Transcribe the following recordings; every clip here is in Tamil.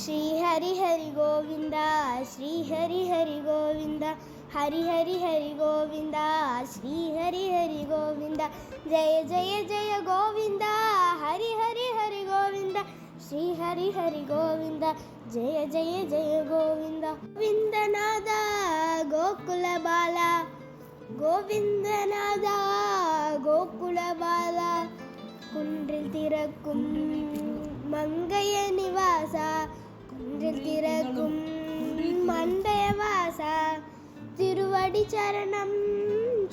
श्री हरि हरि गोविंद श्री हरि हरि गोविंद हरि हरि हरि गोविंद श्री हरि हरि गोविंद जय जय जय गोविंद हरि हरि हरि गोविंद श्री हरि हरि गोविंद जय जय जय गोविंद गोविंदनाद गोकुल बाला गोविंदनाद गोकुल बाला குன்றில் திறக்கும் மங்கைய நிவாசா குன்றில் திறக்கும் மண்டைய வாசா திருவடி சரணம்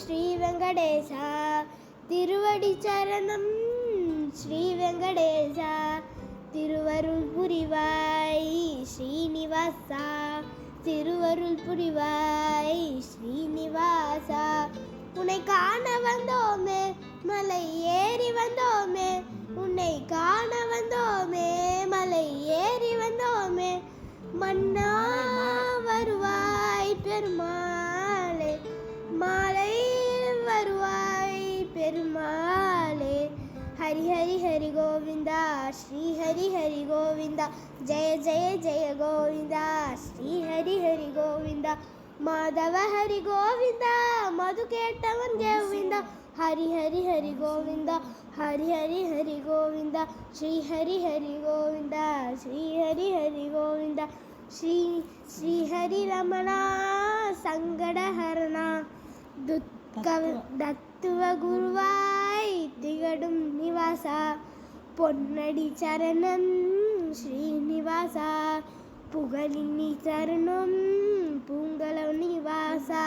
ஸ்ரீ வெங்கடேசா திருவடி சரணம் ஸ்ரீ வெங்கடேசா திருவருள் புரிவாய் ஸ்ரீனிவாசா திருவருள் புரிவாய் ஸ்ரீனிவாசா உன்னை காண வந்தோமே மலை ஏறி வந்தோமே உன்னை காண வந்தோமே மலை ஏறி வந்தோமே மன்னா வருவாய் பெருமாளே மாலை வருவாய் பெருமாளே ஹரி ஹரி ஹரி கோவிந்தா ஸ்ரீ ஹரி ஹரி கோவிந்தா ஜெய ஜெய ஜெய கோவிந்தா ஸ்ரீ ஹரி ஹரி கோவிந்தா माधव हरि गोविंद मधु केटवन गोविंद हरि हरि हरि गोविंद हरि हरि हरि गोविंद श्री हरि हरि गोविंद श्री हरि हरि गोविंद श्री श्री हरि रमणा संगड हरणा दुःख दत्तुव गुरुवाय तिगडुम निवासा பொன்னடி சரணம் ஸ்ரீனிவாசா புகழினி சரணம் பூங்கலவ நிவாசா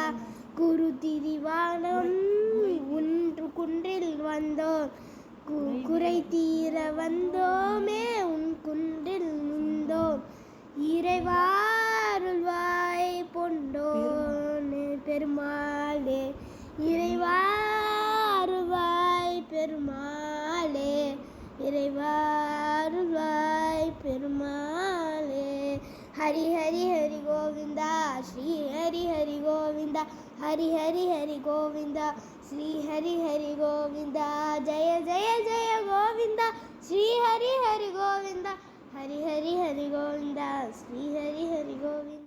குரு திரிவானம் ஒன்று குன்றில் வந்தோம் குறை தீர வந்தோமே உன் குன்றில் நின்றோம் இறைவாருள்வாய் பொண்டோனே பெருமாளே இறைவாருள்வாய் பெருமாளே இறைவாருள்வாய் பெருமாளே हरि हरि हरि गोविंद श्री हरि हरि गोविंद हरि हरि हरि गोविंद श्री हरि हरि गोविंद जय जय जय गोविंद श्री हरि हरि गोविंद हरि हरि हरि गोविंद श्री हरि हरि गोविंद।